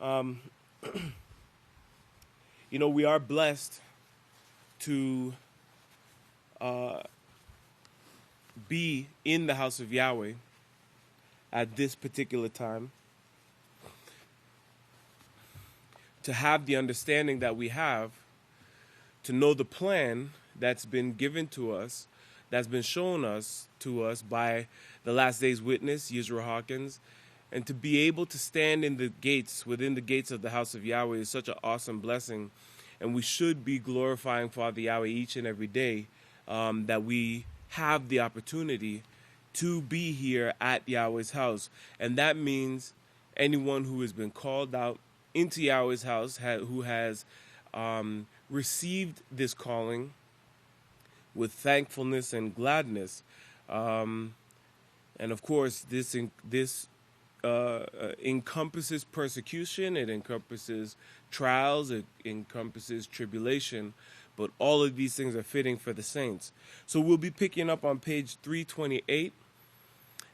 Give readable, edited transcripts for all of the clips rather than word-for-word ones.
Um, we are blessed to be in the house of Yahweh at this particular time, to have the understanding that we have, to know the plan that's been given to us, that's been shown to us by the last day's witness, Yisrayl Hawkins, and to be able to stand in the gates, within the gates of the house of Yahweh is such an awesome blessing. And we should be glorifying Father Yahweh each and every day, that we have the opportunity to be here at Yahweh's house. And that means anyone who has been called out into Yahweh's house, who has received this calling with thankfulness and gladness. And of course, this encompasses persecution, it encompasses trials, it encompasses tribulation, but all of these things are fitting for the saints. So we'll be picking up on page 328,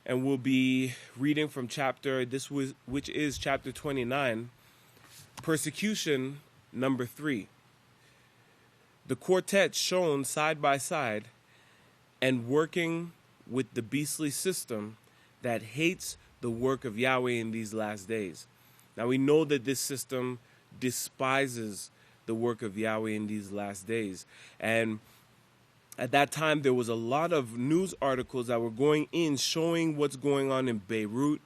and we'll be reading from which is chapter 29, persecution number 3. The quartet shown side by side and working with the beastly system that hates the work of Yahweh in these last days. Now we know that this system despises the work of Yahweh in these last days. And at that time, there was a lot of news articles that were going in showing what's going on in Beirut,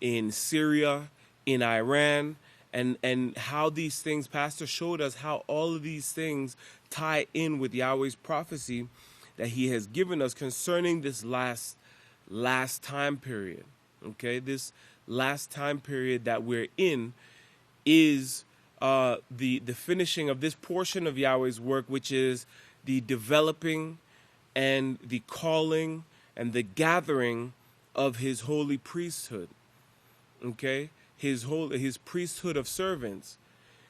in Syria, in Iran, and how these things, Pastor showed us how all of these things tie in with Yahweh's prophecy that he has given us concerning this last time period. Okay, this last time period that we're in is the finishing of this portion of Yahweh's work, which is the developing and the calling and the gathering of his holy priesthood. Okay, his priesthood of servants,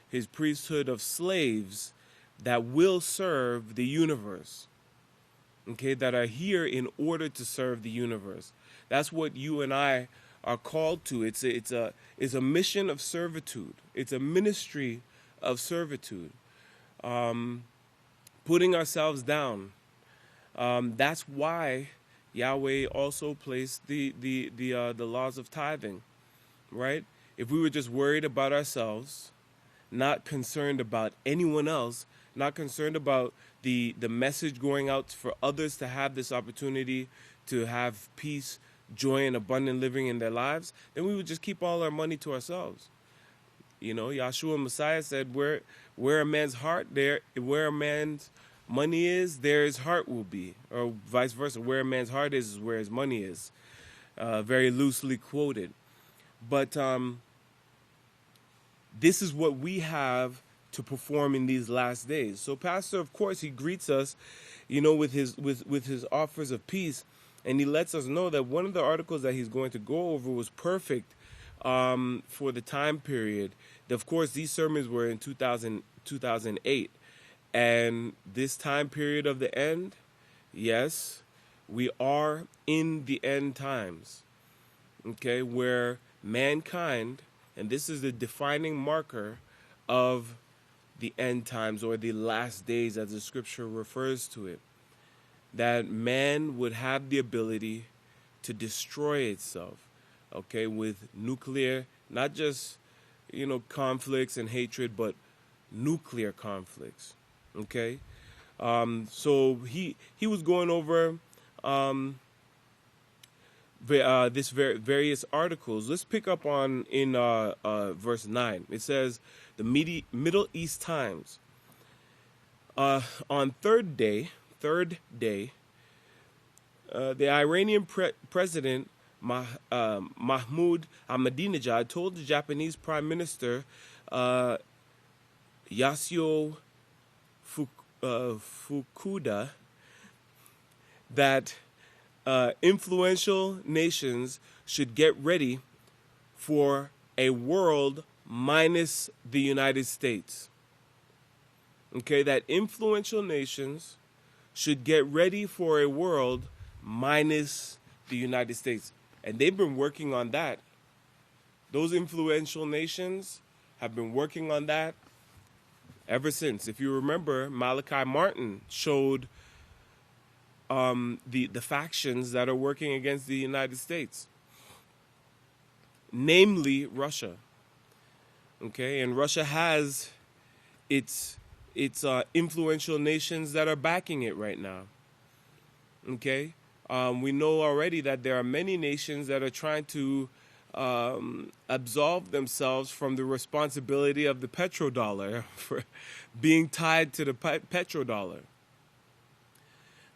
his priesthood of slaves that will serve the universe. Okay, that are here in order to serve the universe. That's what you and I are called to. It's a mission of servitude. It's a ministry of servitude. Putting ourselves down. That's why Yahweh also placed the laws of tithing, right? If we were just worried about ourselves, not concerned about anyone else, not concerned about the message going out for others to have this opportunity to have peace, joy, and abundant living in their lives, then we would just keep all our money to ourselves. Yahshua Messiah said, where a man's heart, where a man's money is, there his heart will be. Or vice versa, where a man's heart is where his money is. Very loosely quoted. But this is what we have to perform in these last days. So Pastor, of course, he greets us, with his offers of peace, and he lets us know that one of the articles that he's going to go over was perfect for the time period. Of course, these sermons were in 2008, and this time period of the end, yes, we are in the end times, okay, where mankind, and this is the defining marker of the end times, or the last days as the scripture refers to it, that man would have the ability to destroy itself, okay, with nuclear, not just, conflicts and hatred, but nuclear conflicts, okay? So he was going over this various articles. Let's pick up in verse 9. It says, the Middle East Times. On third day, the Iranian president Mahmoud Ahmadinejad told the Japanese Prime Minister Yasuo Fukuda that influential nations should get ready for a world minus the United States. Okay, that influential nations should get ready for a world minus the United States. And they've been working on that. Those influential nations have been working on that ever since. If you remember, Malachi Martin showed the factions that are working against the United States, namely Russia. Okay, and Russia has its influential nations that are backing it right now. Okay, we know already that there are many nations that are trying to absolve themselves from the responsibility of the petrodollar for being tied to the petrodollar.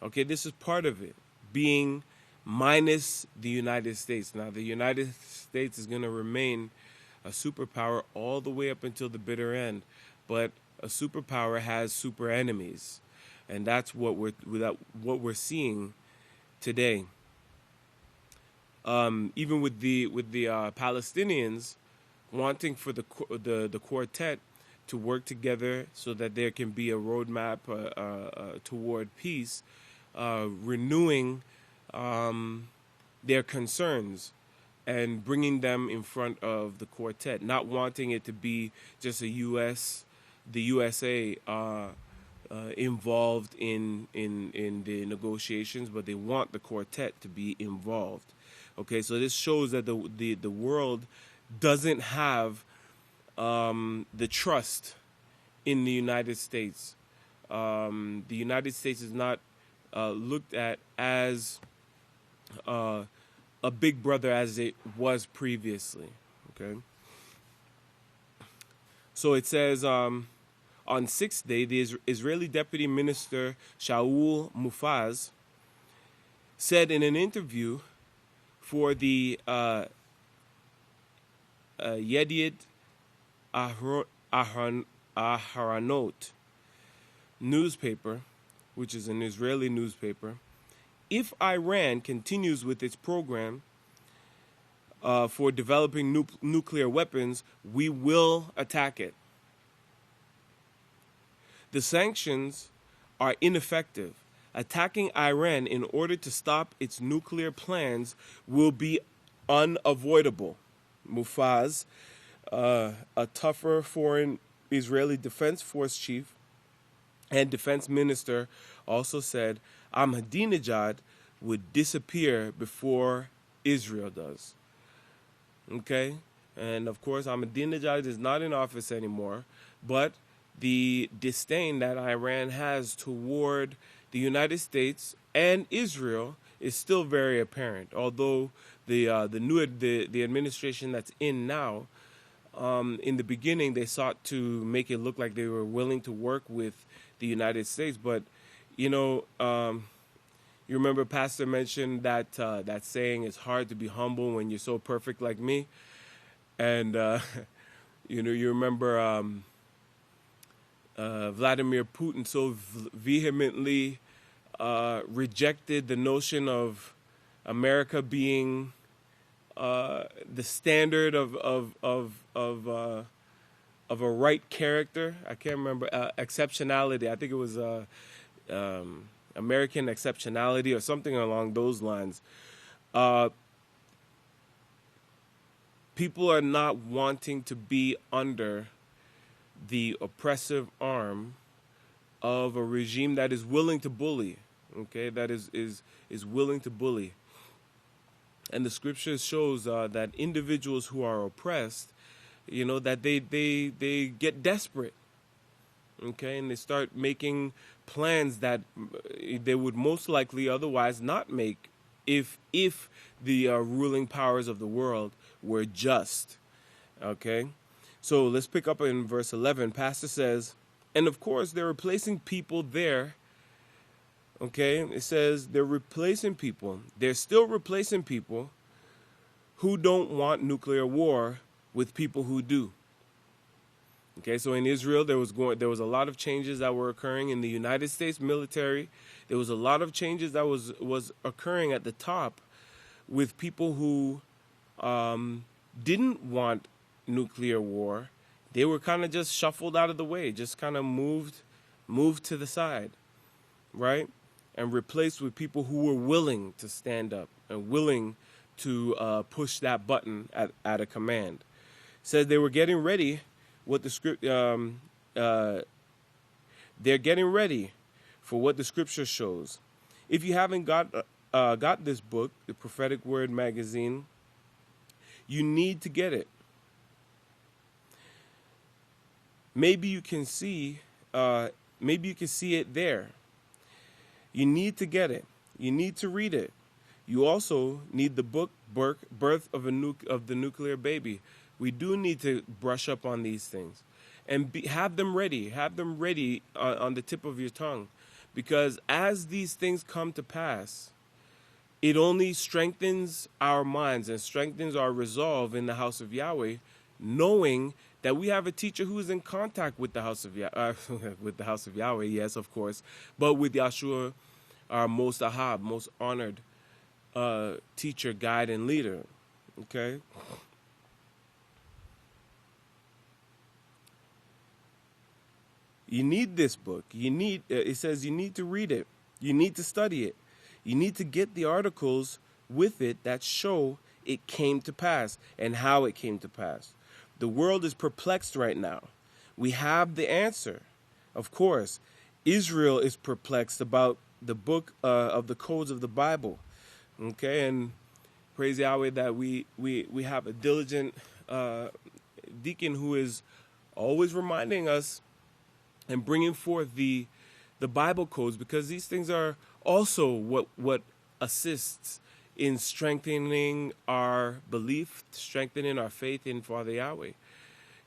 Okay, this is part of it, being minus the United States. Now, the United States is going to remain a superpower all the way up until the bitter end, but a superpower has super enemies, and that's what we're seeing today. Even with the Palestinians wanting for the quartet to work together so that there can be a roadmap toward peace, renewing their concerns and bringing them in front of the quartet, not wanting it to be just the USA involved in the negotiations, but they want the quartet to be involved. Okay, so this shows that the world doesn't have the trust in the United States. The United States is not looked at as a big brother as it was previously. Okay, so it says on sixth day, the Israeli Deputy Minister Shaul Mufaz said in an interview for the Yediot Aharonot newspaper, which is an Israeli newspaper, if Iran continues with its program for developing nuclear weapons, we will attack it. The sanctions are ineffective. Attacking Iran in order to stop its nuclear plans will be unavoidable. Mufaz, a tougher foreign Israeli Defense Force chief and defense minister, also said Ahmadinejad would disappear before Israel does. Okay? And of course, Ahmadinejad is not in office anymore, but the disdain that Iran has toward the United States and Israel is still very apparent. Although the administration that's in now, in the beginning they sought to make it look like they were willing to work with the United States, but you know, you remember Pastor mentioned that that saying, "It's hard to be humble when you're so perfect like me," and you know, you remember Vladimir Putin so vehemently rejected the notion of America being the standard of a right character. I can't remember exceptionality. I think it was American exceptionality or something along those lines. People are not wanting to be under the oppressive arm of a regime that is willing to bully. Okay, that is willing to bully. And the scripture shows that individuals who are oppressed, you know, that they get desperate. Okay, and they start making plans that they would most likely otherwise not make if the ruling powers of the world were just. Okay, so let's pick up in verse 11. Pastor says, and of course they're replacing people there. Okay, it says they're replacing people. They're still replacing people who don't want nuclear war with people who do. Okay, so in Israel, there was a lot of changes that were occurring in the United States military. There was a lot of changes that was occurring at the top with people who didn't want nuclear war. They were kind of just shuffled out of the way, just kind of moved to the side, right? And replaced with people who were willing to stand up and willing to push that button at a command. Said they were getting ready what the script. They're getting ready for what the scripture shows. If you haven't got this book, the Prophetic Word magazine, you need to get it. Maybe you can see it there. You need to get it. You need to read it. You also need the book Birth of the Nuclear Baby. We do need to brush up on these things and have them ready. Have them ready on the tip of your tongue, because as these things come to pass, it only strengthens our minds and strengthens our resolve in the house of Yahweh, knowing that we have a teacher who is in contact with the house of with the house of Yahweh, yes, of course, but with Yahshua, our most ahab, most honored teacher, guide, and leader. Okay. You need this book. It says you need to read it. You need to study it. You need to get the articles with it that show it came to pass and how it came to pass. The world is perplexed right now. We have the answer. Of course, Israel is perplexed about the book of the codes of the Bible. Okay, and praise Yahweh that we have a diligent deacon who is always reminding us and bringing forth the Bible codes, because these things are also what assists in strengthening our belief, strengthening our faith in Father Yahweh.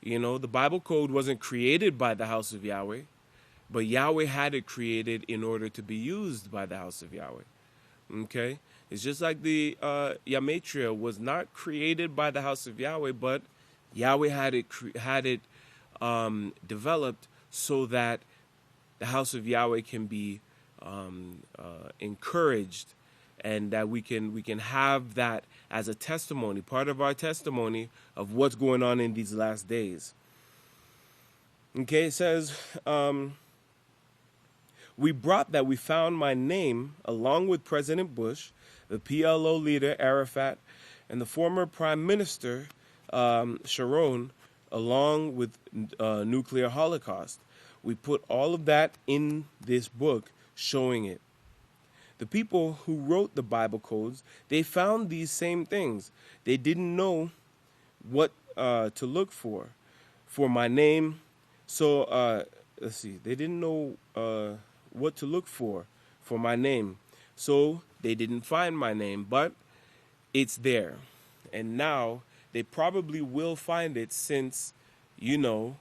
You know, the Bible code wasn't created by the house of Yahweh, but Yahweh had it created in order to be used by the house of Yahweh. Okay? It's just like the Gematria was not created by the house of Yahweh, but Yahweh had it developed so that the house of Yahweh can be encouraged, and that we can have that as a testimony, part of our testimony of what's going on in these last days. Okay, it says, we found my name along with President Bush, the PLO leader Arafat, and the former Prime Minister Sharon, along with nuclear holocaust. We put all of that in this book, showing it. The people who wrote the Bible codes, they found these same things. They didn't know what to look for my name. So let's see. They didn't know what to look for my name. So they didn't find my name, but it's there. And now they probably will find it, since, you know,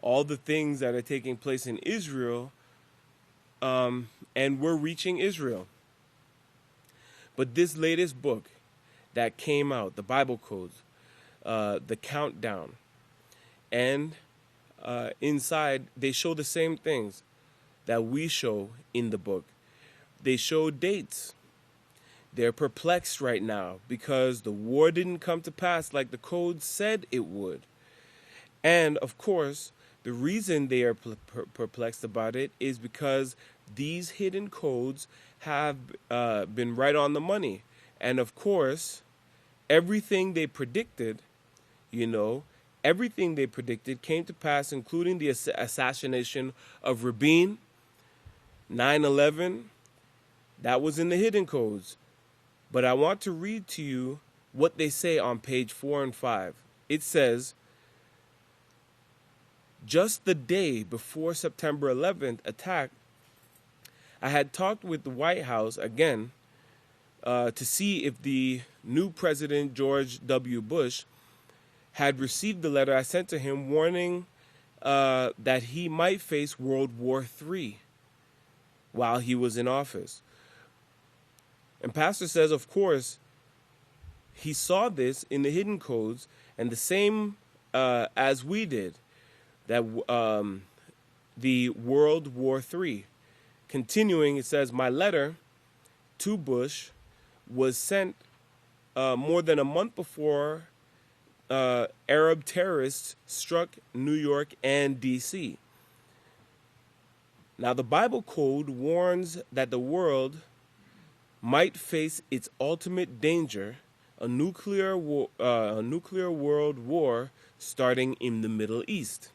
all the things that are taking place in Israel, and we're reaching Israel. But this latest book that came out, the Bible codes, the countdown, and inside they show the same things that we show in the book. They show dates. They're perplexed right now because the war didn't come to pass like the code said it would. And, of course, the reason they are perplexed about it is because these hidden codes have been right on the money. And, of course, everything they predicted, everything they predicted came to pass, including the assassination of Rabin, 9/11. That was in the hidden codes. But I want to read to you what they say on page 4 and 5. It says, just the day before September 11th attack, I had talked with the White House again to see if the new President George W. Bush had received the letter I sent to him warning that he might face World War III while he was in office. And Pastor says, of course, he saw this in the hidden codes, and the same as we did, that the World War III. Continuing, it says, my letter to Bush was sent more than a month before Arab terrorists struck New York and D.C. Now, the Bible code warns that the world might face its ultimate danger, a nuclear world war starting in the Middle East.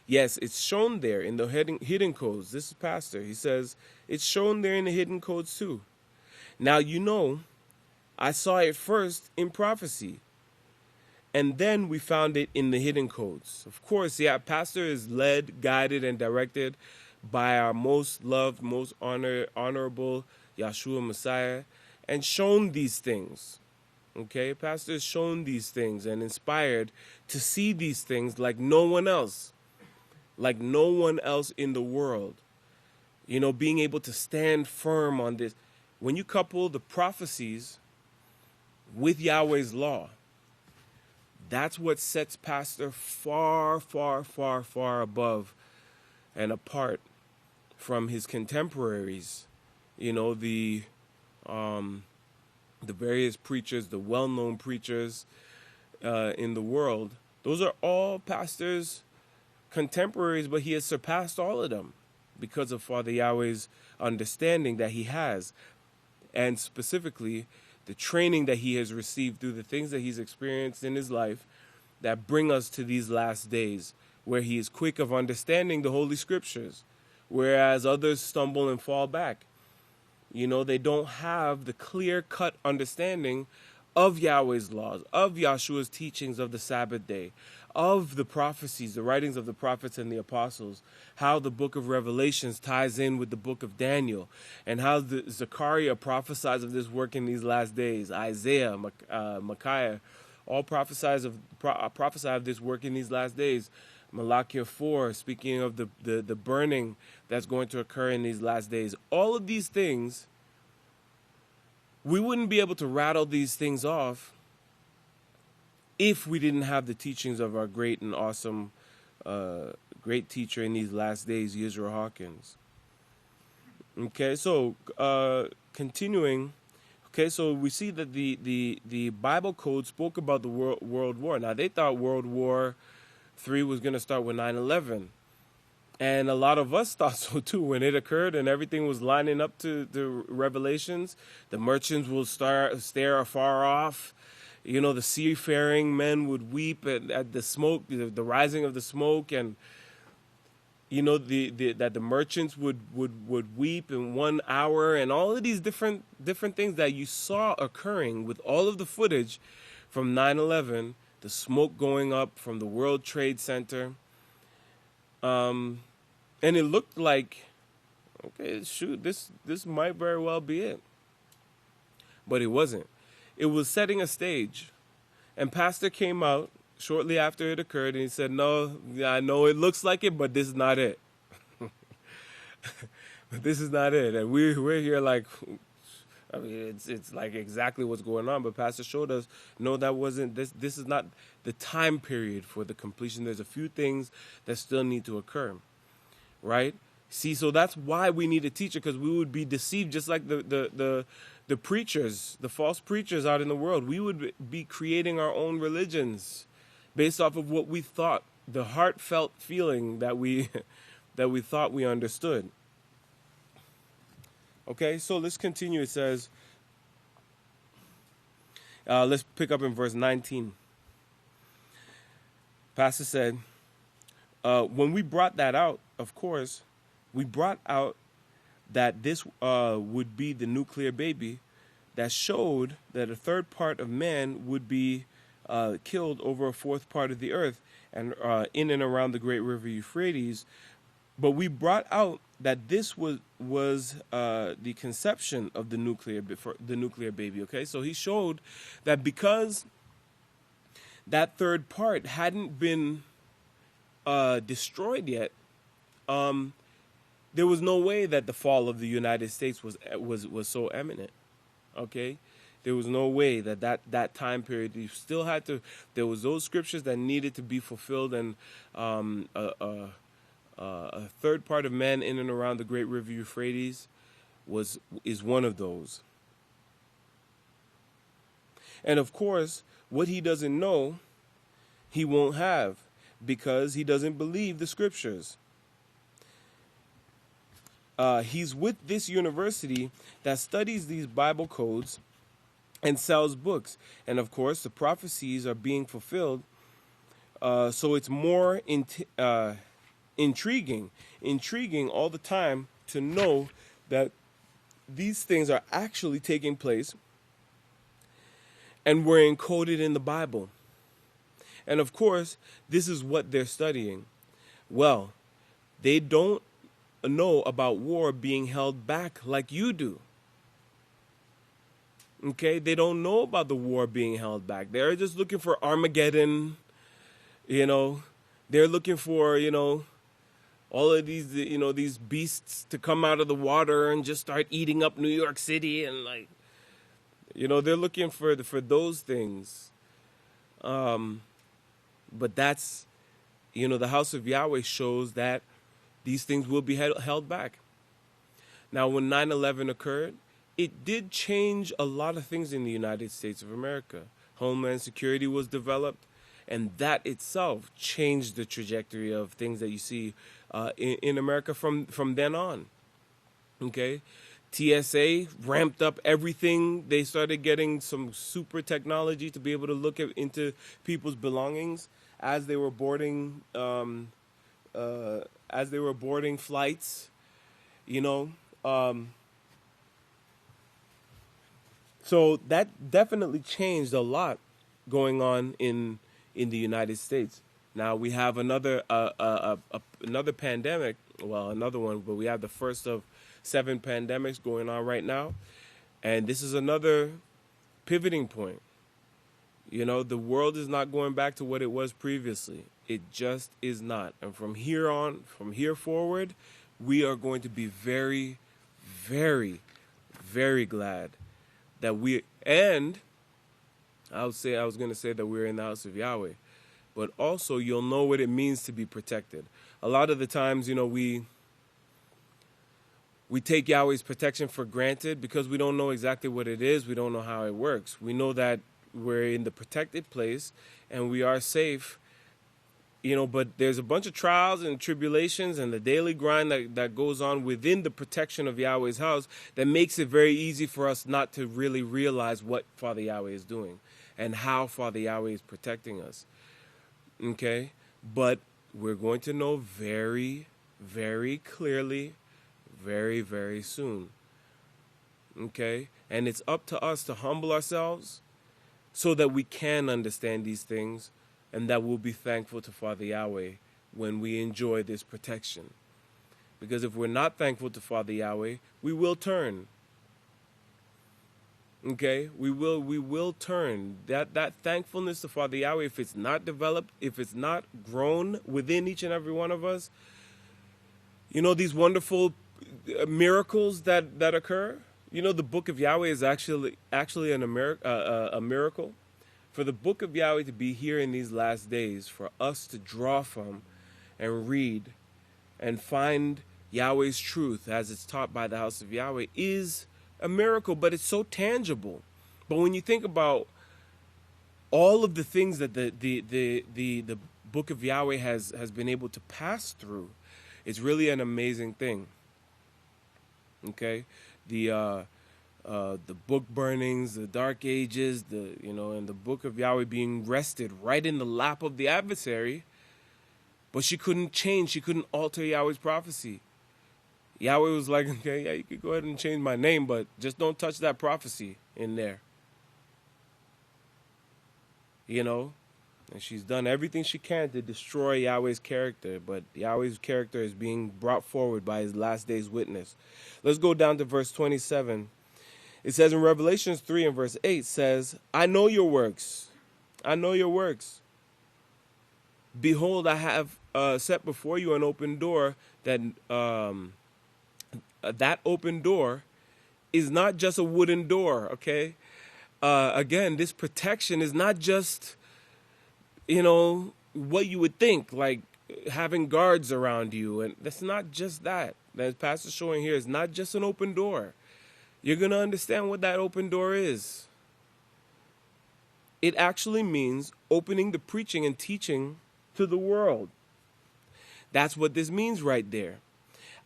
Yes, it's shown there in the hidden codes. This is Pastor. He says, it's shown there in the hidden codes too. Now, I saw it first in prophecy. And then we found it in the hidden codes. Of course, yeah, Pastor is led, guided, and directed by our most loved, most honorable Yahshua Messiah, and shown these things. Okay, Pastor is shown these things and inspired to see these things like no one else in the world. Being able to stand firm on this. When you couple the prophecies with Yahweh's law, that's what sets Pastor far, far, far, far above and apart from his contemporaries. The various preachers, the well-known preachers in the world. Those are all Pastor's contemporaries, but he has surpassed all of them because of Father Yahweh's understanding that he has, and specifically the training that he has received through the things that he's experienced in his life that bring us to these last days, where he is quick of understanding the Holy Scriptures, whereas others stumble and fall back. They don't have the clear-cut understanding of Yahweh's laws, of Yahshua's teachings of the Sabbath day, of the prophecies, the writings of the prophets and the apostles, how the book of Revelations ties in with the book of Daniel, and how Zechariah prophesies of this work in these last days. Isaiah, Micaiah, all prophesy of this work in these last days. Malachi 4, speaking of the burning that's going to occur in these last days. All of these things, we wouldn't be able to rattle these things off if we didn't have the teachings of our great and awesome, great teacher in these last days, Yisrayl Hawkins. Okay, so continuing. Okay, so we see that the Bible code spoke about the World War. Now, they thought World War III was going to start with 9/11. And a lot of us thought so too when it occurred and everything was lining up to the Revelations. The merchants will stare afar off. The seafaring men would weep at the smoke, the rising of the smoke, and that the merchants would weep in 1 hour, and all of these different things that you saw occurring with all of the footage from 9/11, the smoke going up from the World Trade Center. And it looked like, okay, shoot, this might very well be it. But it wasn't. It was setting a stage. And Pastor came out shortly after it occurred and he said, no, I know it looks like it, but this is not it. This is not it. And we're here like, I mean, it's like exactly what's going on. But Pastor showed us, no, that wasn't, this is not the time period for the completion. There's a few things that still need to occur, right? See, so that's why we need a teacher, because we would be deceived just like the preachers, the false preachers out in the world. We would be creating our own religions based off of what we thought, the heartfelt feeling that we thought we understood. Okay, so let's continue. It says, let's pick up in verse 19. Pastor said, when we brought that out, of course, we brought out that this would be the nuclear baby that showed that a third part of man would be killed over a fourth part of the earth and in and around the great river Euphrates. But we brought out that this was the conception of the nuclear baby. Okay, so he showed that because that third part hadn't been destroyed yet, there was no way that the fall of the United States was so imminent. Okay, there was no way that time period. You still had to. There was those scriptures that needed to be fulfilled, and a third part of man in and around the great river Euphrates is one of those. And of course, what he doesn't know, he won't have, because he doesn't believe the scriptures. He's with this university that studies these Bible codes and sells books. And of course, the prophecies are being fulfilled. So it's more intriguing all the time to know that these things are actually taking place and were encoded in the Bible. And of course, this is what they're studying. Well, they don't know about war being held back like you do. Okay? They don't know about the war being held back. They're just looking for Armageddon, They're looking for, all of these, these beasts to come out of the water and just start eating up New York City and they're looking for those things. But that's, the House of Yahweh shows that these things will be held back. Now, when 9/11 occurred, it did change a lot of things in the United States of America. Homeland Security was developed, and that itself changed the trajectory of things that you see in America from then on. Okay? TSA ramped up everything. They started getting some super technology to be able to look into people's belongings as they were boarding flights. So that definitely changed a lot going on in the United States. Now we have another pandemic. Well, another one, but we have the first of 7 pandemics going on right now. And this is another pivoting point. The world is not going back to what it was previously. It just is not. And from here forward, we are going to be very, very, very glad that I was going to say that we're in the House of Yahweh, but also you'll know what it means to be protected. A lot of the times, we take Yahweh's protection for granted because we don't know exactly what it is. We don't know how it works. We know that we're in the protected place and we are safe, but there's a bunch of trials and tribulations and the daily grind that goes on within the protection of Yahweh's house that makes it very easy for us not to really realize what Father Yahweh is doing and how Father Yahweh is protecting us. Okay? But we're going to know very, very clearly, very, very soon. Okay? And it's up to us to humble ourselves so that we can understand these things and that we'll be thankful to Father Yahweh when we enjoy this protection. Because if we're not thankful to Father Yahweh, we will turn. Okay? We will turn. That thankfulness to Father Yahweh, if it's not developed, if it's not grown within each and every one of us, these wonderful miracles that occur. The book of Yahweh is actually a miracle. For the book of Yahweh to be here in these last days, for us to draw from and read and find Yahweh's truth as it's taught by the House of Yahweh is a miracle, but it's so tangible. But when you think about all of the things that the book of Yahweh has been able to pass through, it's really an amazing thing. Okay? The book burnings, the dark ages, and the book of Yahweh being rested right in the lap of the adversary, but she couldn't alter Yahweh's prophecy. Yahweh was like, okay, yeah, you could go ahead and change my name, but just don't touch that prophecy in there. And she's done everything she can to destroy Yahweh's character, but Yahweh's character is being brought forward by his last day's witness. Let's go down to verse 27. It says in Revelation 3 and verse 8 says, I know your works. I know your works. Behold, I have set before you an open door that open door is not just a wooden door, okay? Again, this protection is not just, what you would think, like having guards around you. And that's not just that. As Pastor's showing here, it's not just an open door. You're going to understand what that open door is. It actually means opening the preaching and teaching to the world. That's what this means right there.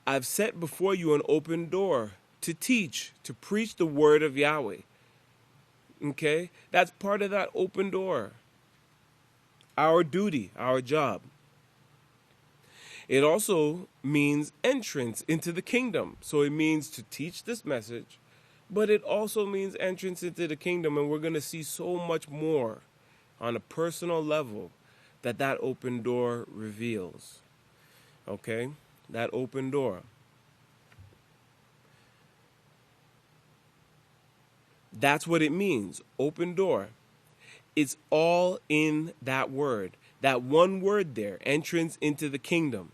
I've set before you an open door to teach, to preach the word of Yahweh. Okay? That's part of that open door. Our duty, our job. It also means entrance into the kingdom. So it means to teach this message, but it also means entrance into the kingdom. And we're going to see so much more on a personal level that open door reveals. Okay? That open door. That's what it means. Open door. It's all in that word. That one word there, entrance into the kingdom.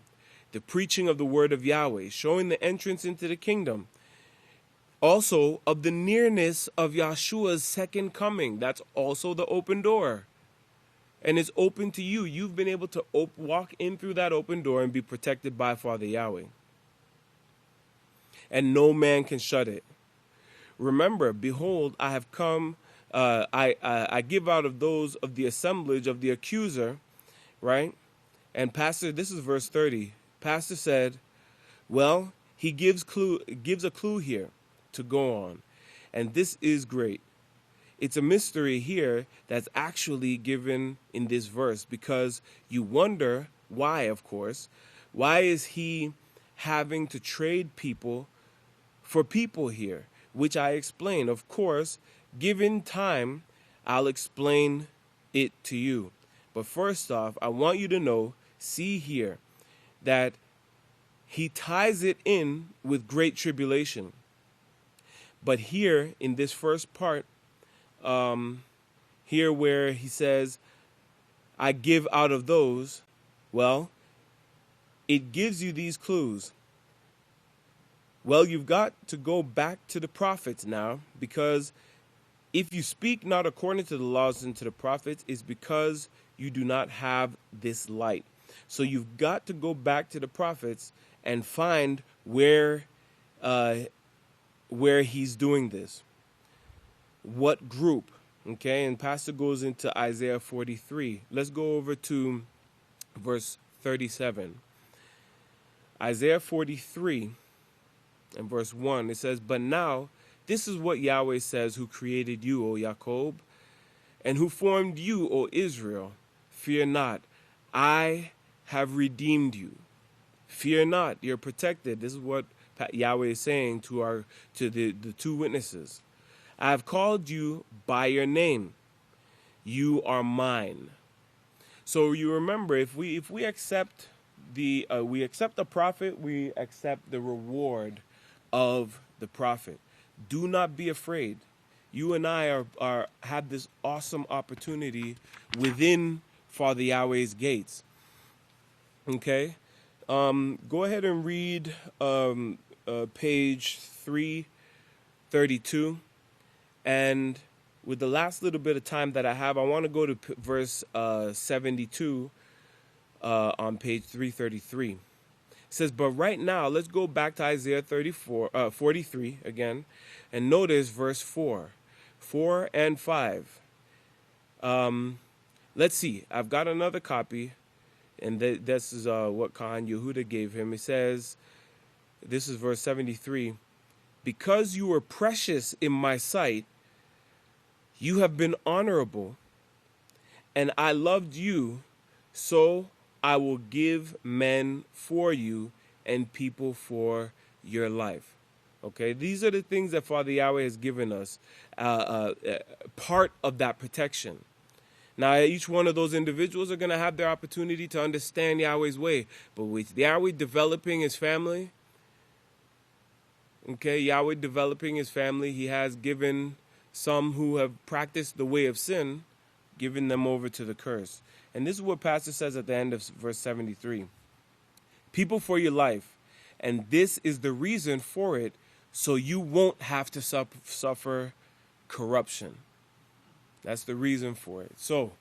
The preaching of the word of Yahweh, showing the entrance into the kingdom. Also, of the nearness of Yahshua's second coming. That's also the open door. And it's open to you. You've been able to walk in through that open door and be protected by Father Yahweh. And no man can shut it. Remember, behold, I have come, I give out of those of the assemblage of the accuser, right? And Pastor, this is verse 30. Pastor said, well, he gives a clue here to go on. And this is great. It's a mystery here that's actually given in this verse, because you wonder why, of course. Why is he having to trade people for people here? Which I explain. Of course, given time, I'll explain it to you. But first off, I want you to know, see here, that he ties it in with great tribulation. But here, in this first part, here where he says, I give out of those, well, it gives you these clues. Well, you've got to go back to the prophets now, because if you speak not according to the laws and to the prophets, it's because you do not have this light. So you've got to go back to the prophets and find where he's doing this. What group? Okay, and Pastor goes into Isaiah 43. Let's go over to verse 37. Isaiah 43 and verse 1, it says, but now this is what Yahweh says, who created you, O Jacob, and who formed you, O Israel. Fear not, I have redeemed you. Fear not, you're protected. This is what Yahweh is saying to the two witnesses. I have called you by your name. You are mine. So you remember, if we accept the prophet, we accept the reward of the prophet. Do not be afraid. You and I have this awesome opportunity within Father Yahweh's gates. Okay, go ahead and read page 332, and with the last little bit of time that I have, I want to go to verse 72 on page 333. It says, but right now, let's go back to Isaiah 43 again, and notice verse 4 and 5. Let's see. I've got another copy, and this is what Khan Yehuda gave him. It says, this is verse 73, because you were precious in my sight, you have been honorable, and I loved you, so I will give men for you and people for your life. Okay, these are the things that Father Yahweh has given us, part of that protection. Now, each one of those individuals are going to have their opportunity to understand Yahweh's way. But with Yahweh developing his family, Yahweh developing his family, he has given some who have practiced the way of sin, given them over to the curse. And this is what Pastor says at the end of verse 73. People for your life, and this is the reason for it, so you won't have to suffer corruption. That's the reason for it. So,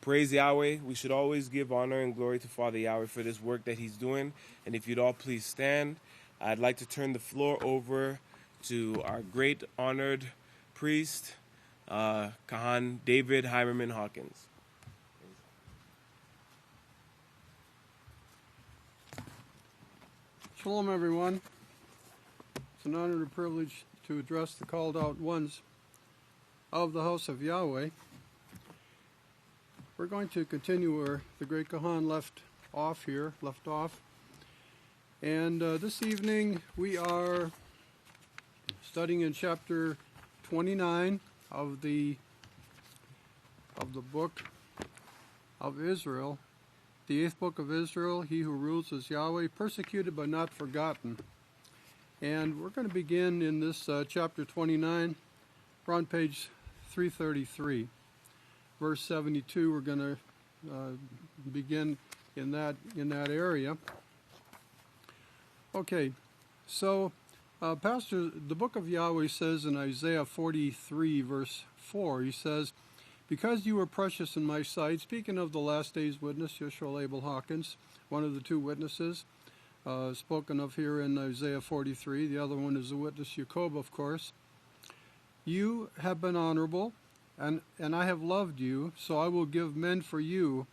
praise Yahweh. We should always give honor and glory to Father Yahweh for this work that he's doing. And if you'd all please stand, I'd like to turn the floor over to our great honored priest, Kahan David Heimerman Hawkins. Shalom, everyone. It's an honor and a privilege to address the called out ones of the House of Yahweh. We're going to continue where the great Kahan left off. And this evening we are studying in chapter 29 of the book of Israel, the 8th book of Israel, He Who Rules as Yahweh, Persecuted but Not Forgotten. And we're going to begin in this chapter 29. We're on page 333. Verse 72, we're going to begin in that area. Okay, so Pastor, the book of Yahweh says in Isaiah 43, verse 4, he says, "Because you were precious in my sight," speaking of the last day's witness, Yisrayl Abel Hawkins, one of the two witnesses spoken of here in Isaiah 43. The other one is the witness Jacob, of course. "You have been honorable, and I have loved you, so I will give men for you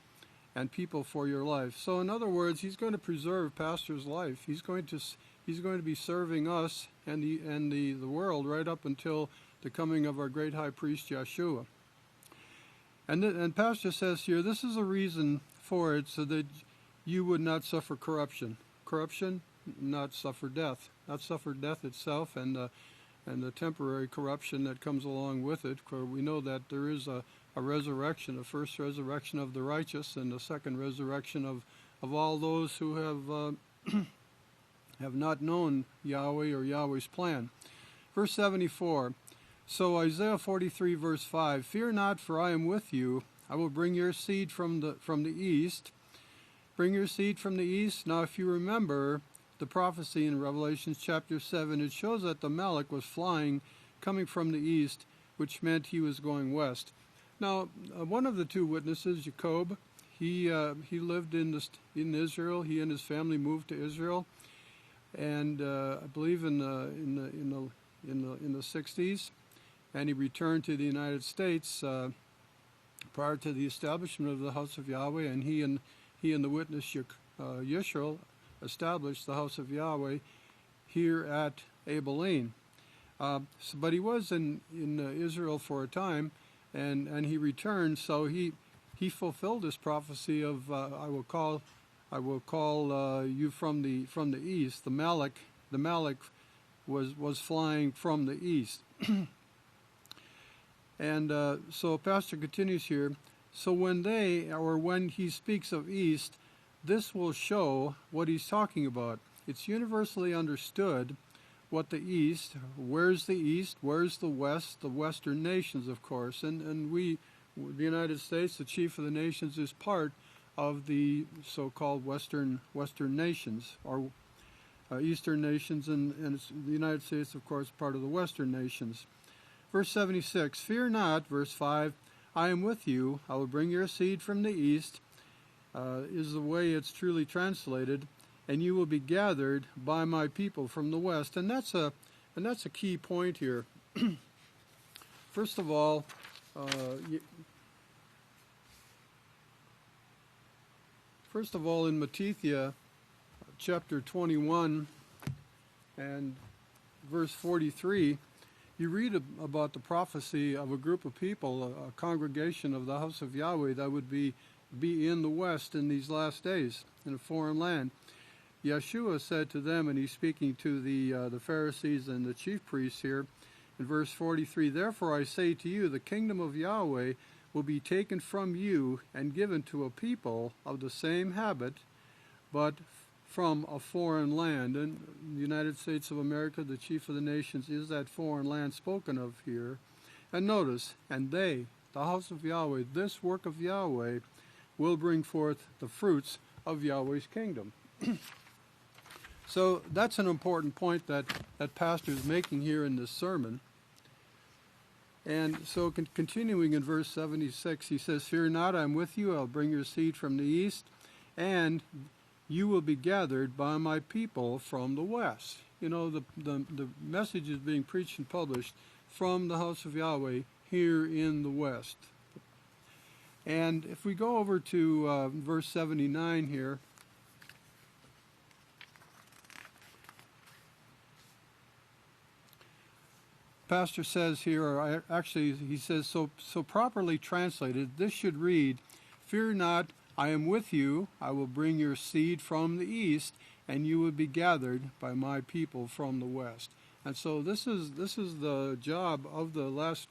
and people for your life." So in other words, he's going to preserve Pastor's life. He's going to be serving us and the world right up until the coming of our great high priest Yeshua. And Pastor says here, this is a reason for it, so that you would not suffer corruption. Corruption, not suffer death. Not suffer death itself and the temporary corruption that comes along with it. We know that there is a resurrection, a first resurrection of the righteous, and a second resurrection of all those who have not known Yahweh or Yahweh's plan. Verse 74, so Isaiah 43, verse 5, "Fear not, for I am with you. I will bring your seed from the east." Bring your seed from the east. Now, if you remember the prophecy in Revelation chapter 7, it shows that the Malach was coming from the east, which meant he was going west. Now, one of the two witnesses, Jacob, he lived in Israel. He and his family moved to Israel, and I believe in the 60s, and he returned to the United States prior to the establishment of the House of Yahweh, and he and the witness Yisrayl established the House of Yahweh here at Abelin. But he was in Israel for a time, and he returned. So he fulfilled this prophecy of I will call you from the east. The Malach was flying from the east. And so Pastor continues here. So when he speaks of east, this will show what he's talking about. It's universally understood what the east, where's the east, where's the west, the western nations, of course. And we, the United States, the chief of the nations, is part of the so-called western nations, or eastern nations, and the United States, of course, part of the western nations. Verse 76, "Fear not," verse 5, "I am with you. I will bring your seed from the east," is the way it's truly translated, "and you will be gathered by my people from the west." And that's a key point here. First of all, in Matthew chapter 21 and verse 43, you read about the prophecy of a group of people, a congregation of the House of Yahweh that would be in the West in these last days, in a foreign land. Yeshua said to them, and he's speaking to the Pharisees and the chief priests here, in verse 43, "Therefore I say to you, the kingdom of Yahweh will be taken from you and given to a people of the same habit, but from a foreign land." And the United States of America, the chief of the nations, is that foreign land spoken of here. And notice, and they, the house of Yahweh, this work of Yahweh, will bring forth the fruits of Yahweh's kingdom. So that's an important point that Pastor is making here in this sermon. And so continuing in verse 76, he says, "Fear not, I am with you. I'll bring your seed from the east, and you will be gathered by my people from the west." You know, the message is being preached and published from the house of Yahweh here in the west. And if we go over to verse 79 here, Pastor says here, or actually he says, so properly translated, this should read, "Fear not, I am with you. I will bring your seed from the east, and you would be gathered by my people from the west. And so this is the job of the last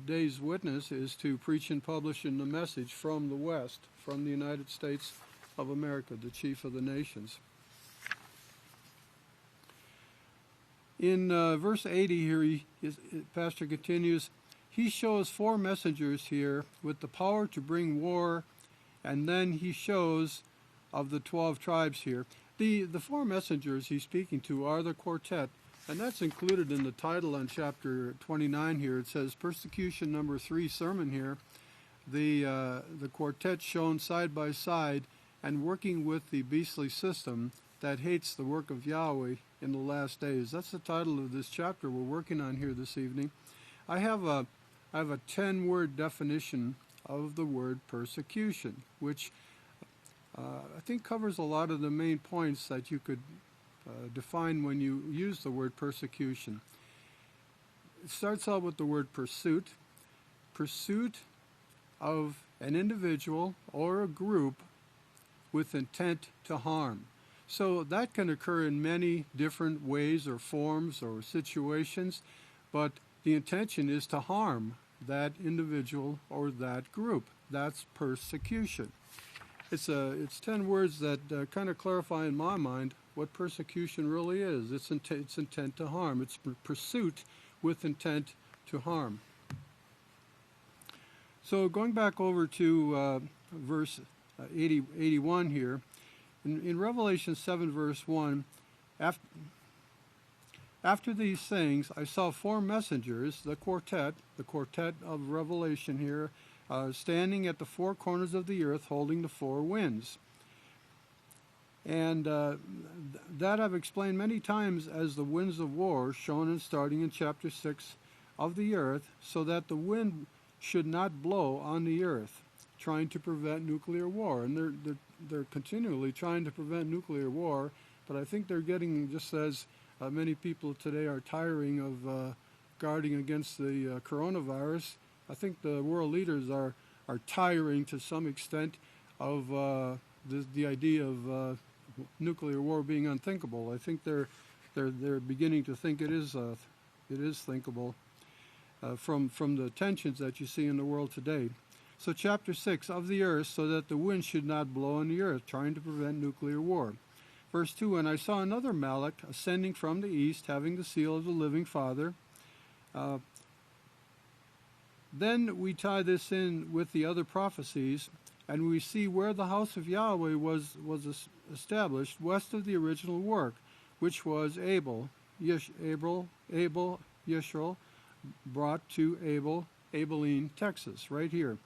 day's witness, is to preach and publish in the message from the west, from the United States of America, the chief of the nations. In verse 80 here, Pastor continues, he shows 4 messengers here with the power to bring war, and then he shows of the 12 tribes here. The 4 messengers he's speaking to are the quartet, and that's included in the title on chapter 29 here. It says persecution number 3 sermon here. The quartet shown side by side and working with the beastly system that hates the work of Yahweh in the last days. That's the title of this chapter we're working on here this evening. I have a 10-word definition of the word persecution, which I think covers a lot of the main points that you could define when you use the word persecution. It starts out with the word pursuit. Pursuit of an individual or a group with intent to harm. So that can occur in many different ways or forms or situations, but the intention is to harm that individual or that group. That's persecution. It's 10 words that kind of clarify in my mind what persecution really is. It's intent to harm. It's pursuit with intent to harm. So going back over to verse 81 here, in Revelation 7 verse 1, after these things I saw 4 messengers, the quartet of Revelation here, standing at the 4 corners of the earth holding the 4 winds. And that I've explained many times as the winds of war, shown and starting in chapter 6 of the earth, so that the wind should not blow on the earth, trying to prevent nuclear war. And they're continually trying to prevent nuclear war, but I think they're getting, just as many people today are tiring of guarding against the coronavirus, I think the world leaders are tiring to some extent of the idea of nuclear war being unthinkable. I think they're beginning to think it is thinkable from the tensions that you see in the world today. So chapter 6, of the earth, so that the wind should not blow on the earth, trying to prevent nuclear war. Verse 2, and I saw another Malach ascending from the east, having the seal of the living Father. Then we tie this in with the other prophecies, and we see where the house of Yahweh was established west of the original work, which was Yisrayl, brought to Abelin, Texas, right here.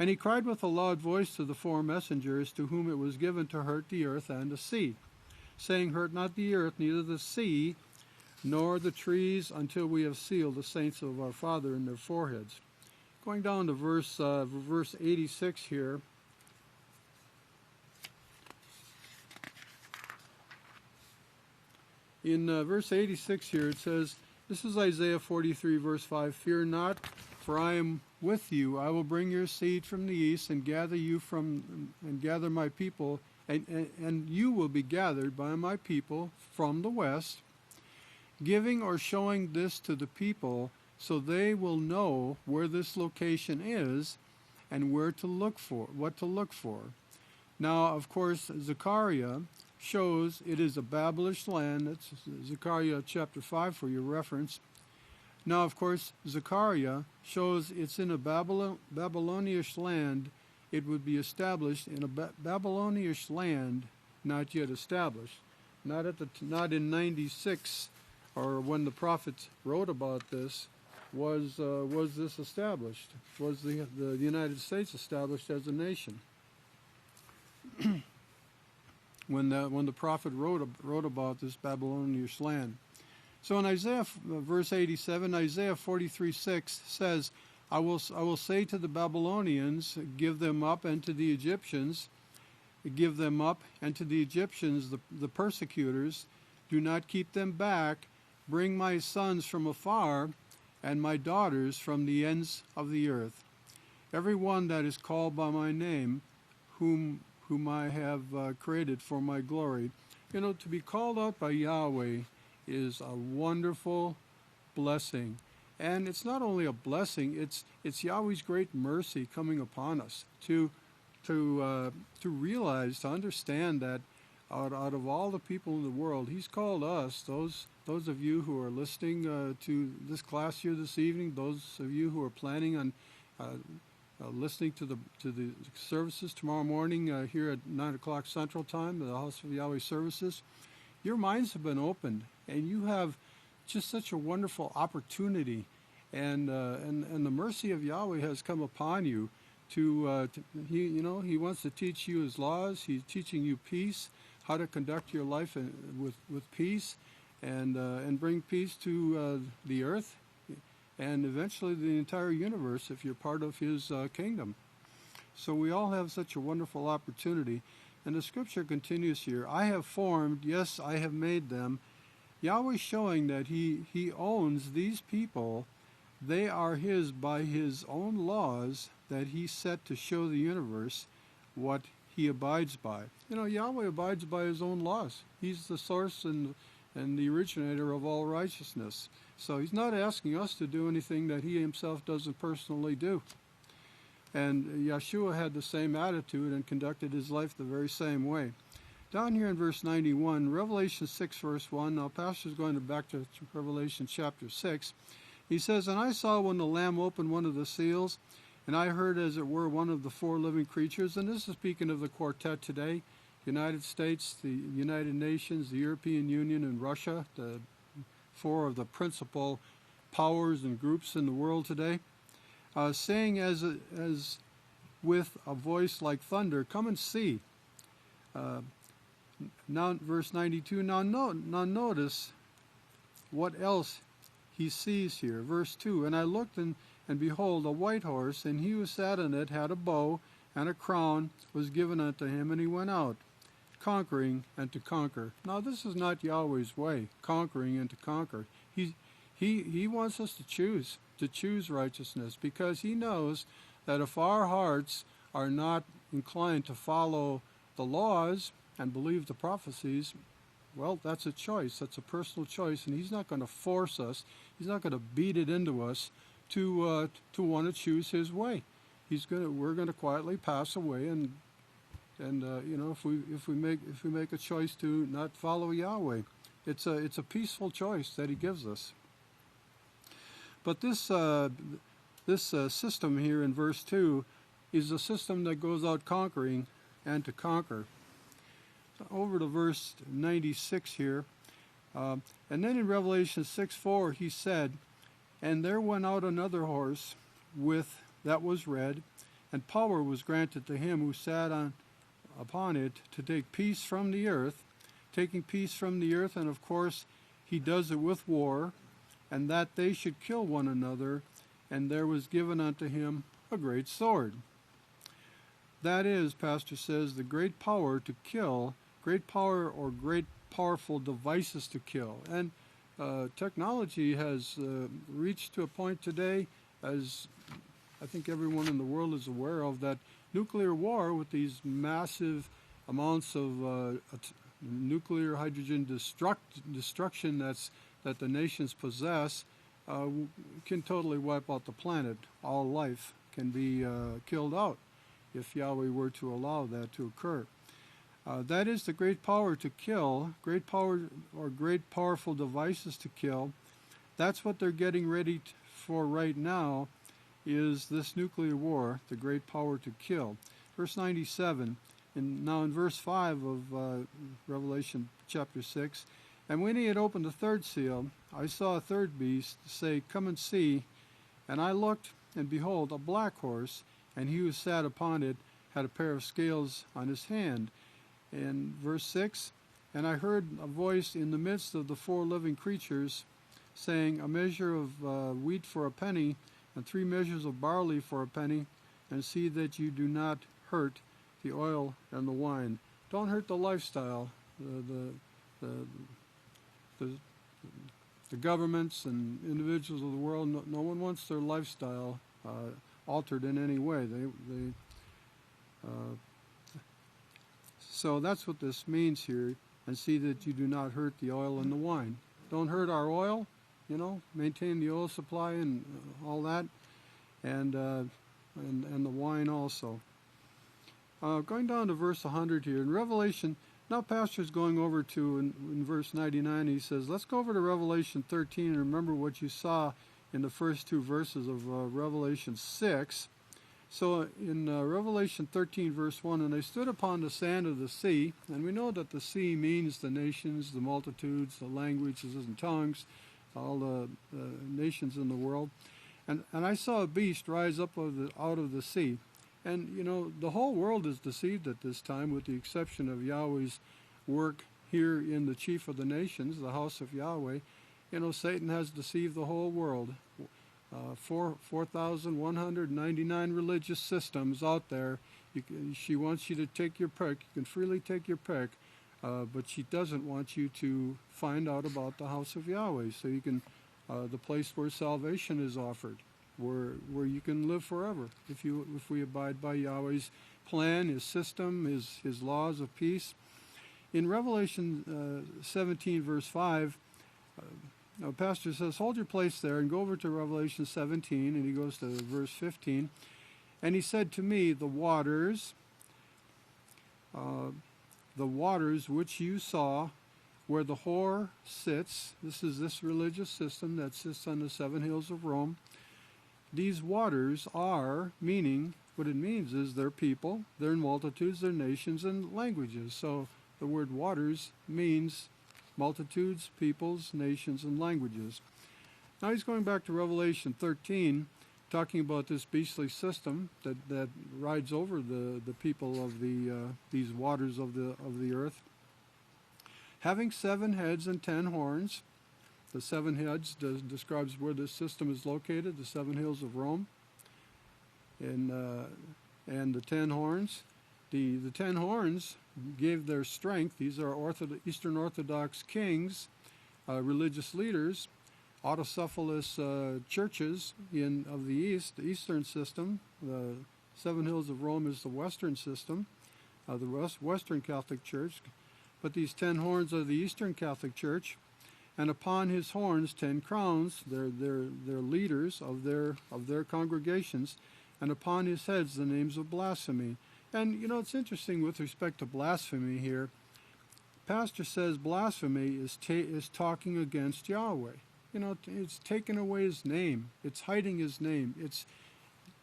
And he cried with a loud voice to the 4 messengers to whom it was given to hurt the earth and the sea, saying, hurt not the earth, neither the sea, nor the trees, until we have sealed the saints of our Father in their foreheads. Going down to verse 86 here. In verse 86 here it says, this is Isaiah 43 verse 5, fear not, for I am with you. I will bring your seed from the east and gather my people, and you will be gathered by my people from the west, giving or showing this to the people so they will know where this location is and what to look for. Now, of course, Zechariah shows it is a Babylonish land. That's Zechariah chapter 5 for your reference. Now, of course, Zechariah shows it's in a Babylonish land. It would be established in a Babylonish land not yet established. Not in 96, or when the prophets wrote about this, was this established? Was the United States established as a nation? When the prophet wrote about this Babylonish land. So in Isaiah verse 87, Isaiah 43:6 says, I will say to the Babylonians, give them up, and to the Egyptians, give them up, and to the Egyptians, the persecutors, do not keep them back. Bring my sons from afar, and my daughters from the ends of the earth. Every one that is called by my name, whom I have created for my glory, You know, to be called out by Yahweh is a wonderful blessing. And it's not only a blessing, it's Yahweh's great mercy coming upon us to realize, to understand that out of all the people in the world, He's called us, those of you who are listening to this class here this evening, those of you who are planning on listening to the services tomorrow morning here at 9 o'clock Central Time, the House of Yahweh services, your minds have been opened, and you have just such a wonderful opportunity, and the mercy of Yahweh has come upon you. He wants to teach you His laws. He's teaching you peace, how to conduct your life with peace, and bring peace to the earth, and eventually the entire universe if you're part of His kingdom. So we all have such a wonderful opportunity. And the scripture continues here, I have formed, yes, I have made them. Yahweh showing that He owns these people. They are His by His own laws that He set to show the universe what He abides by. You know, Yahweh abides by His own laws. He's the source and the originator of all righteousness. So He's not asking us to do anything that He Himself doesn't personally do. And Yeshua had the same attitude and conducted His life the very same way. Down here in verse 91, Revelation 6, verse 1, now Pastor's going back to Revelation chapter 6. He says, And I saw when the Lamb opened one of the seals, and I heard as it were one of the four living creatures, and this is speaking of the quartet today, United States, the United Nations, the European Union, and Russia, the four of the principal powers and groups in the world today, saying as with a voice like thunder, Come and see. Now, verse 92, now notice what else he sees here. Verse 2, And I looked, and behold, a white horse, and he who sat on it had a bow, and a crown was given unto him, and he went out, conquering and to conquer. Now, this is not Yahweh's way, conquering and to conquer. He wants us to choose righteousness, because He knows that if our hearts are not inclined to follow the laws and believe the prophecies, well, that's a choice. That's a personal choice, and He's not going to force us. He's not going to beat it into us to want to choose His way. We're going to quietly pass away, and if we make a choice to not follow Yahweh, it's a peaceful choice that He gives us. But this system here in verse 2 is a system that goes out conquering and to conquer. Over to verse 96 here. And then in Revelation 6:4 he said, And there went out another horse that was red, and power was granted to him who sat upon it to take peace from the earth, taking peace from the earth, and of course He does it with war, and that they should kill one another, and there was given unto him a great sword. That is, Pastor says, the great power to kill, great power or great powerful devices to kill. And technology has reached to a point today, as I think everyone in the world is aware of, that nuclear war with these massive amounts of nuclear hydrogen destruction that the nations possess can totally wipe out the planet. All life can be killed out if Yahweh were to allow that to occur. That is the great power to kill, great power or great powerful devices to kill. That's what they're getting ready for right now, is this nuclear war, the great power to kill. Verse 97, and now in verse 5 of Revelation chapter 6, And when he had opened the third seal, I saw a third beast say, Come and see. And I looked, and behold, a black horse, and he who sat upon it had a pair of scales on his hand. And verse 6, And I heard a voice in the midst of the four living creatures, saying, A measure of wheat for a penny, and 3 measures of barley for a penny, and see that you do not hurt the oil and the wine. Don't hurt the lifestyle. The governments and individuals of the world, no one wants their lifestyle altered in any way. So that's what this means here. and see that you do not hurt the oil and the wine. Don't hurt our oil, maintain the oil supply and all that, and the wine also. Going down to verse 100 here, in Revelation, now Pastor's going over to, in verse 99, he says, let's go over to Revelation 13 and remember what you saw in the first two verses of Revelation 6. So in Revelation 13, verse 1, and I stood upon the sand of the sea, and we know that the sea means the nations, the multitudes, the languages and tongues, all the nations in the world. And I saw a beast rise up out of the sea. And, the whole world is deceived at this time, with the exception of Yahweh's work here in the chief of the nations, the House of Yahweh. Satan has deceived the whole world. 4,199 religious systems out there. She wants you to take your pick. You can freely take your pick, but she doesn't want you to find out about the House of Yahweh. So you can, the place where salvation is offered, where you can live forever if we abide by Yahweh's plan, His system, His laws of peace. In Revelation 17, verse 5. Pastor says, hold your place there and go over to Revelation 17, and he goes to verse 15. And he said to me, the waters which you saw where the whore sits, this is this religious system that sits on the seven hills of Rome, these waters are, meaning, what it means is they're people, they're in multitudes, they're nations and languages. So the word waters means multitudes, peoples, nations, and languages. Now he's going back to Revelation 13, talking about this beastly system that rides over the people of these waters of the earth, having 7 heads and 10 horns. The 7 heads describes where this system is located, the 7 hills of Rome, and the 10 horns. The 10 horns gave their strength. These are Eastern Orthodox kings, religious leaders, autocephalous churches of the East, the Eastern system. The 7 hills of Rome is the Western system, the Western Catholic Church. But these 10 horns are the Eastern Catholic Church, and upon his horns 10 crowns. They're leaders of their congregations, and upon his heads the names of blasphemy. And, it's interesting with respect to blasphemy here. Pastor says blasphemy is talking against Yahweh. It's taking away His name. It's hiding His name. It's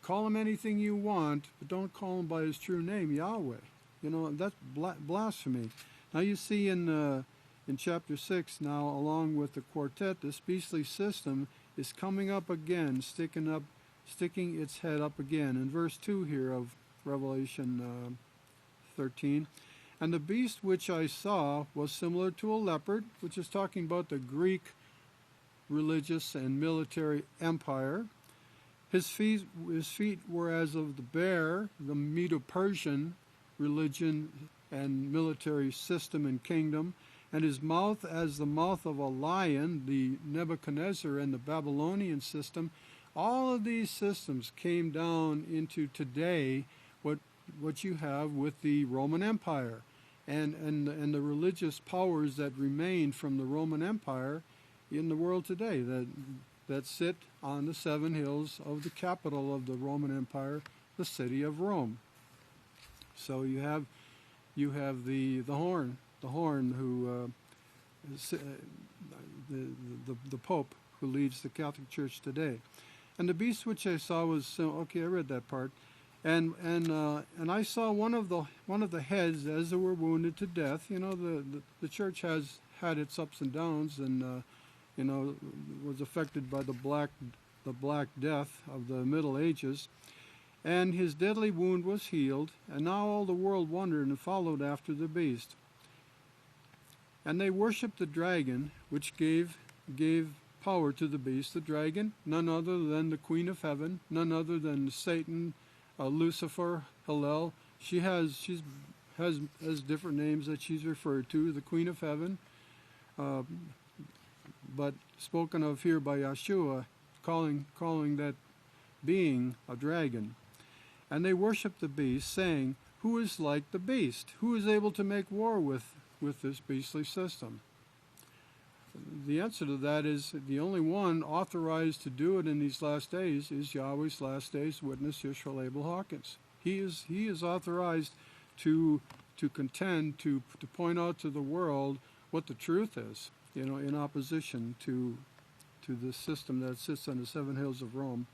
call Him anything you want, but don't call Him by His true name, Yahweh. That's blasphemy. Now you see in chapter 6 now, along with the quartet, this beastly system is coming up again, sticking its head up again. In verse 2 here of Revelation 13, and the beast which I saw was similar to a leopard, which is talking about the Greek religious and military empire. His feet were as of the bear, the Medo-Persian religion and military system and kingdom, and his mouth as the mouth of a lion, the Nebuchadnezzar and the Babylonian system. All of these systems came down into today what you have with the Roman Empire and the religious powers that remain from the Roman Empire in the world today that sit on the 7 hills of the capital of the Roman Empire, the city of Rome. So you have the horn who the Pope who leads the Catholic Church today. And the beast which I saw was okay. I read that part. And I saw one of the heads as they were wounded to death. The church has had its ups and downs, and was affected by the Black Death of the Middle Ages. And his deadly wound was healed, and now all the world wondered and followed after the beast. And they worshipped the dragon, which gave power to the beast. The dragon, none other than the Queen of Heaven, none other than Satan, Lucifer, Hillel. She has different names that she's referred to. The Queen of Heaven, but spoken of here by Yeshua, calling that being a dragon. And they worshipped the beast, saying, "Who is like the beast? Who is able to make war with with this beastly system? The answer to that is the only one authorized to do it in these last days is Yahweh's last days witness, Yisrayl Abel Hawkins. He is authorized to contend, to point out to the world what the truth is, in opposition to this system that sits on the seven hills of Rome.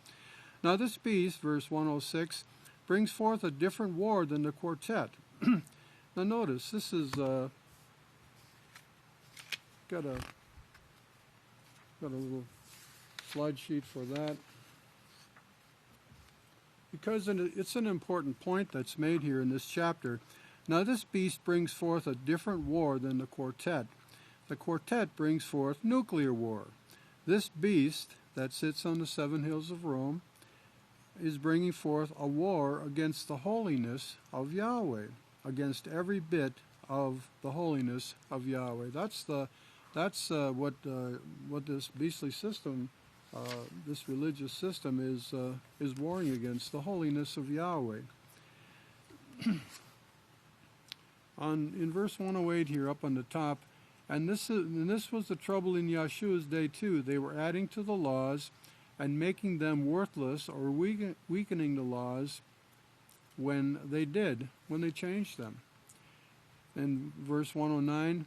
Now this beast, verse 106, brings forth a different war than the quartet. Now notice, this is got a little slide sheet for that, because it's an important point that's made here in this chapter. Now this beast brings forth a different war than the quartet. The quartet brings forth nuclear war. This beast that sits on the seven hills of Rome is bringing forth a war against the holiness of Yahweh, against every bit of the holiness of Yahweh. That's what this beastly system, this religious system, is warring against, the holiness of Yahweh. In verse 108 here, up on the top, and this was the trouble in Yeshua's day too. They were adding to the laws and making them worthless, or weakening the laws when they changed them. In verse 109,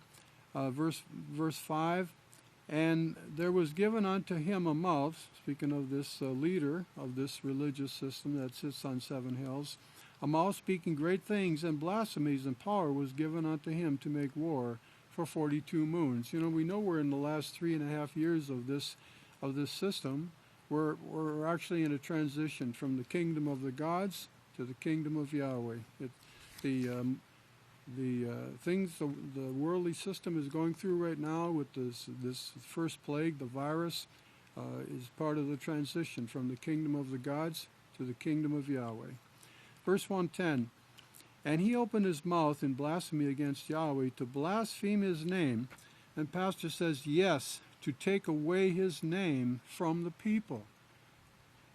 verse 5, and there was given unto him a mouth, speaking of this leader of this religious system that sits on seven hills, a mouth speaking great things and blasphemies, and power was given unto him to make war for 42 moons. We know we're in the last 3.5 years of this system. We're actually in a transition from the kingdom of the gods to the kingdom of Yahweh. The things the worldly system is going through right now with this first plague, the virus, is part of the transition from the kingdom of the gods to the kingdom of Yahweh. Verse 110, and he opened his mouth in blasphemy against Yahweh to blaspheme his name, and Pastor says, yes, to take away his name from the people.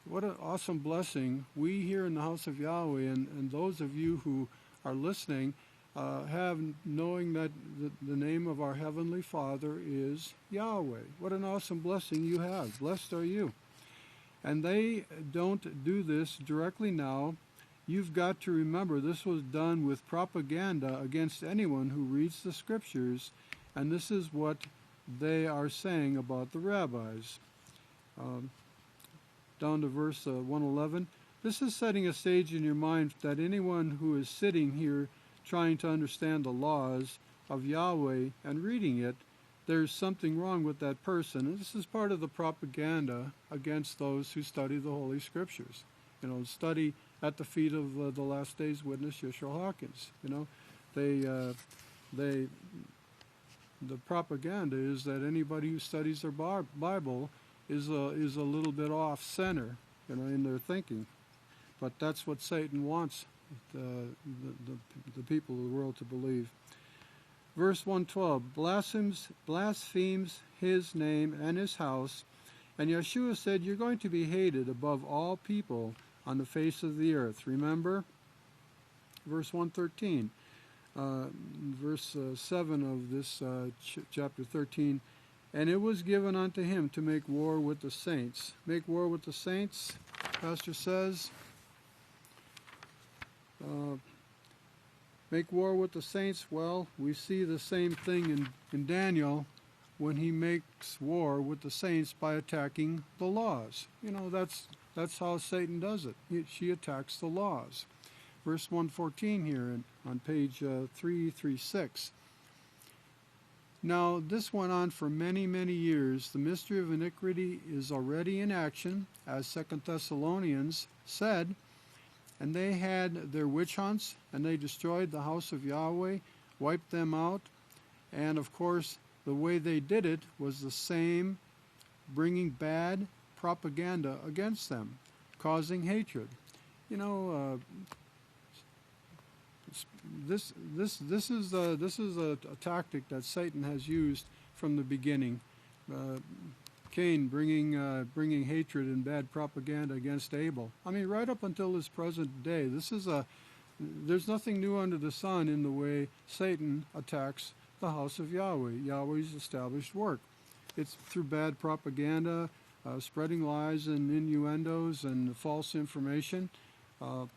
What an awesome blessing we here in the House of Yahweh, and those of you who are listening, have, knowing that the name of our Heavenly Father is Yahweh. What an awesome blessing you have. Blessed are you. And they don't do this directly now. You've got to remember this was done with propaganda against anyone who reads the scriptures, and this is what they are saying about the rabbis. Down to verse 111. This is setting a stage in your mind that anyone who is sitting here trying to understand the laws of Yahweh and reading it, there's something wrong with that person. And this is part of the propaganda against those who study the Holy Scriptures. Study at the feet of the last days witness, Yisrayl Hawkins. The propaganda is that anybody who studies their Bible is a little bit off center, in their thinking. But that's what Satan wants the people of the world to believe. Verse 112, blasphemes his name and his house. And Yeshua said, you're going to be hated above all people on the face of the earth. Remember? Verse 113, verse 7 of this chapter 13. And it was given unto him to make war with the saints. Make war with the saints, Pastor says. Make war with the saints. Well, we see the same thing in Daniel when he makes war with the saints by attacking the laws. That's how Satan does it. She attacks the laws. Verse 114 here on page 336. Now, this went on for many, many years. The mystery of iniquity is already in action, as 2 Thessalonians said. And they had their witch hunts, and they destroyed the house of Yahweh, wiped them out. And, of course, the way they did it was the same, bringing bad propaganda against them, causing hatred. This is a tactic that Satan has used from the beginning. Cain bringing hatred and bad propaganda against Abel. Right up until this present day, there's nothing new under the sun in the way Satan attacks the house of Yahweh, Yahweh's established work. It's through bad propaganda, spreading lies and innuendos and false information. And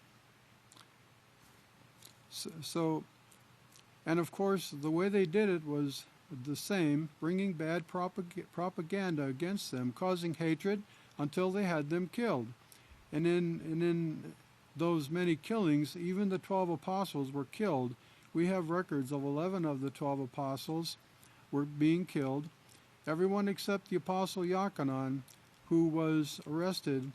of course, the way they did it was the same, bringing bad propaganda against them, causing hatred until they had them killed. And in those many killings, even the 12 apostles were killed. We have records of 11 of the 12 apostles were being killed. Everyone except the apostle Yochanan, who was arrested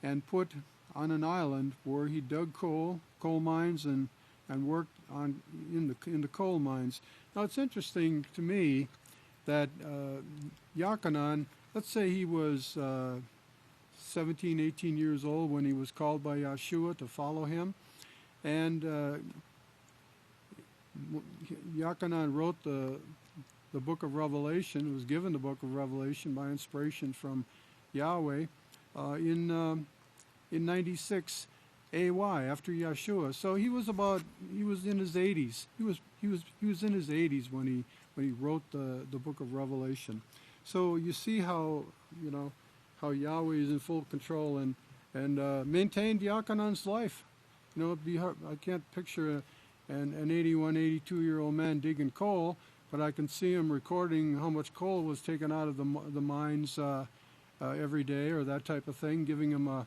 and put on an island where he dug coal mines, and worked in the coal mines. Now it's interesting to me that Yochanan, let's say he was 17, 18 years old when he was called by Yeshua to follow him, and Yochanan wrote the book of Revelation, was given the book of Revelation by inspiration from Yahweh in 96 AY after Yeshua. So he was in his 80s. He was in his 80s when he wrote the book of Revelation. So you see how Yahweh is in full control and maintained Yochanan's life. It'd be hard. I can't picture an 81, 82-year-old man digging coal, but I can see him recording how much coal was taken out of the mines every day, or that type of thing, giving him a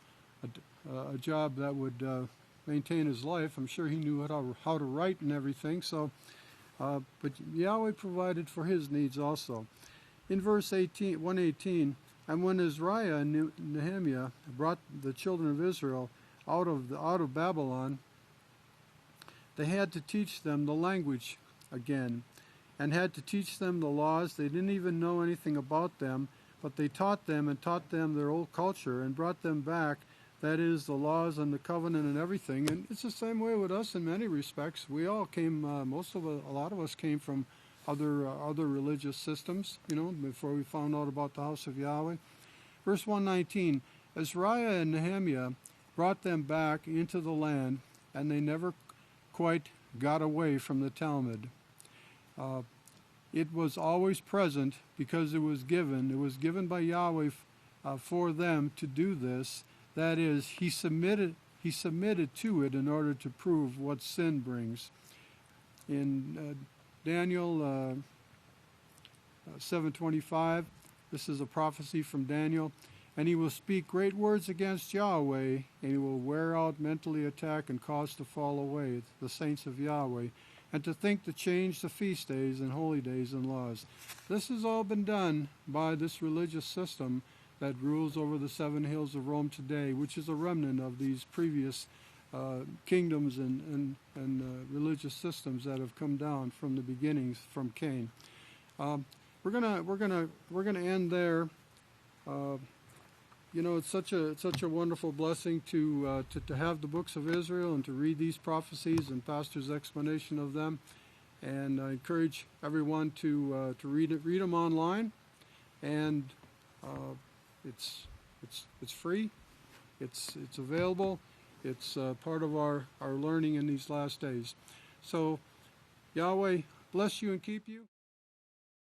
job that would maintain his life. I'm sure he knew how to write and everything. So, but Yahweh provided for his needs also. In verse 118, and when Azariah and Nehemiah brought the children of Israel out of Babylon, they had to teach them the language again, and had to teach them the laws. They didn't even know anything about them, but they taught them their old culture and brought them back. That is, the laws and the covenant and everything. And it's the same way with us in many respects. We all came, a lot of us came from other religious systems, before we found out about the house of Yahweh. Verse 119, Azariah and Nehemiah brought them back into the land, and they never quite got away from the Talmud. It was always present because it was given by Yahweh for them to do this. That is, he submitted to it in order to prove what sin brings. In Daniel 7:25, this is a prophecy from Daniel, and he will speak great words against Yahweh, and he will wear out, mentally attack, and cause to fall away the saints of Yahweh, and to think to change the feast days and holy days and laws. This has all been done by this religious system that rules over the 7 hills of Rome today, which is a remnant of these previous kingdoms and religious systems that have come down from the beginnings from Cain. We're gonna end there. It's such a wonderful blessing to have the books of Israel and to read these prophecies and Pastor's explanation of them. And I encourage everyone to read them online, and it's free. It's available. It's part of our learning in these last days. So Yahweh bless you and keep you.